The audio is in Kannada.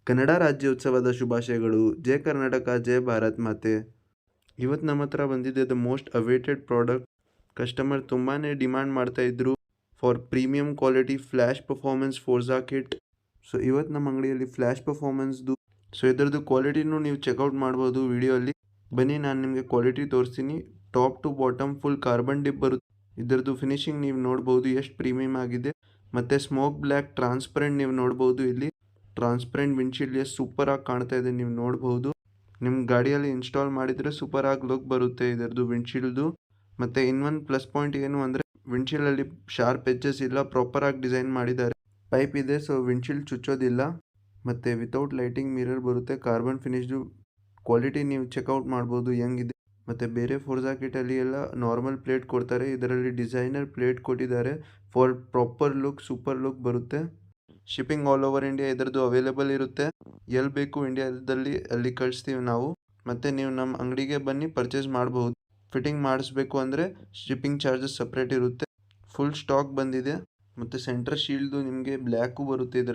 ಕನ್ನಡ ರಾಜ್ಯೋತ್ಸವದ ಶುಭಾಶಯಗಳು. ಜೈ ಕರ್ನಾಟಕ, ಜೈ ಭಾರತ್ ಮಾತೆ. ಇವತ್ತು ನಮ್ಮ ಹತ್ರ ಬಂದಿದೆ the most awaited product. Customer ತುಂಬಾ ಡಿಮ್ಯಾಂಡ್ ಮಾಡ್ತಾ ಇದ್ರು for premium quality flash performance Forza kit. So ಇವತ್ತು ನಮ್ಮ ಅಂಗಡಿಯಲ್ಲಿ ಫ್ಲ್ಯಾಶ್ ಪರ್ಫಾರ್ಮೆನ್ಸ್ದು ಇದರದ್ದು ಕ್ವಾಲಿಟಿನೂ ನೀವು ಚೆಕ್ಔಟ್ ಮಾಡ್ಬೋದು ವಿಡಿಯೋಲ್ಲಿ. ಬನ್ನಿ ನಾನು ನಿಮಗೆ ಕ್ವಾಲಿಟಿ ತೋರಿಸ್ತೀನಿ. Top to bottom full carbon dip ಬರುತ್ತೆ. ಇದರದ್ದು ಫಿನಿಶಿಂಗ್ ನೀವು ನೋಡ್ಬೋದು ಎಷ್ಟು ಪ್ರೀಮಿಯಂ ಆಗಿದೆ. ಮತ್ತು ಸ್ಮೋಕ್ ಬ್ಲ್ಯಾಕ್ ಟ್ರಾನ್ಸ್ಪರೆಂಟ್ ನೀವು ನೋಡ್ಬೋದು. ಇಲ್ಲಿ ಟ್ರಾನ್ಸ್ಪರೆಂಟ್ ವಿಂಡ್ಶೀಲ್ಡ್ ಎಷ್ಟು ಸೂಪರ್ ಆಗಿ ಕಾಣ್ತಾ ಇದೆ ನೀವು ನೋಡ್ಬೋದು. ನಿಮ್ಮ ಗಾಡಿಯಲ್ಲಿ ಇನ್ಸ್ಟಾಲ್ ಮಾಡಿದರೆ ಸೂಪರ್ ಆಗಿ ಲುಕ್ ಬರುತ್ತೆ ಇದರದ್ದು ವಿಂಡ್ಶೀಲ್ಡ್ದು. ಮತ್ತು ಇನ್ನೊಂದು ಪ್ಲಸ್ ಪಾಯಿಂಟ್ ಏನು ಅಂದರೆ ವಿಂಡ್ಶೀಲ್ಡಲ್ಲಿ ಶಾರ್ಪ್ ಎಡ್ಜಸ್ ಇಲ್ಲ, ಪ್ರಾಪರ್ ಆಗಿ ಡಿಸೈನ್ ಮಾಡಿದ್ದಾರೆ. ಪೈಪ್ ಇದೆ, ಸೊ ವಿಂಡ್ಶೀಲ್ಡ್ ಚುಚ್ಚೋದಿಲ್ಲ. ಮತ್ತು ವಿತೌಟ್ ಲೈಟಿಂಗ್ ಮಿರರ್ ಬರುತ್ತೆ. ಕಾರ್ಬನ್ ಫಿನಿಶ್ದು ಕ್ವಾಲಿಟಿ ನೀವು ಚೆಕ್ಔಟ್ ಮಾಡ್ಬೋದು ಹೆಂಗಿದೆ. ಮತ್ತು ಬೇರೆ ಫೋರ್ಸಾ ಕಿಟಲ್ಲಿ ಎಲ್ಲ ನಾರ್ಮಲ್ ಪ್ಲೇಟ್ ಕೊಡ್ತಾರೆ, ಇದರಲ್ಲಿ ಡಿಸೈನರ್ ಪ್ಲೇಟ್ ಕೊಟ್ಟಿದ್ದಾರೆ for proper look, super look ಬರುತ್ತೆ. ಶಿಪ್ಪಿಂಗ್ ಆಲ್ ಓವರ್ ಇಂಡಿಯಾ ಇದರದ್ದು ಅವೈಲೇಬಲ್ ಇರುತ್ತೆ. ಎಲ್ಲಿ ಬೇಕು ಇಂಡಿಯಾದಲ್ಲಿ ಅಲ್ಲಿ ಕಳಿಸ್ತೀವಿ ನಾವು. ಮತ್ತು ನೀವು ನಮ್ಮ ಅಂಗಡಿಗೆ ಬನ್ನಿ ಪರ್ಚೇಸ್ ಮಾಡಬಹುದು. ಫಿಟ್ಟಿಂಗ್ ಮಾಡಿಸ್ಬೇಕು ಅಂದರೆ ಶಿಪ್ಪಿಂಗ್ ಚಾರ್ಜಸ್ ಸಪ್ರೇಟ್ ಇರುತ್ತೆ. ಫುಲ್ ಸ್ಟಾಕ್ ಬಂದಿದೆ. ಮತ್ತು ಸೆಂಟರ್ ಶೀಲ್ಡ್ದು ನಿಮಗೆ ಬ್ಲ್ಯಾಕು ಬರುತ್ತೆ ಇದರಲ್ಲಿ.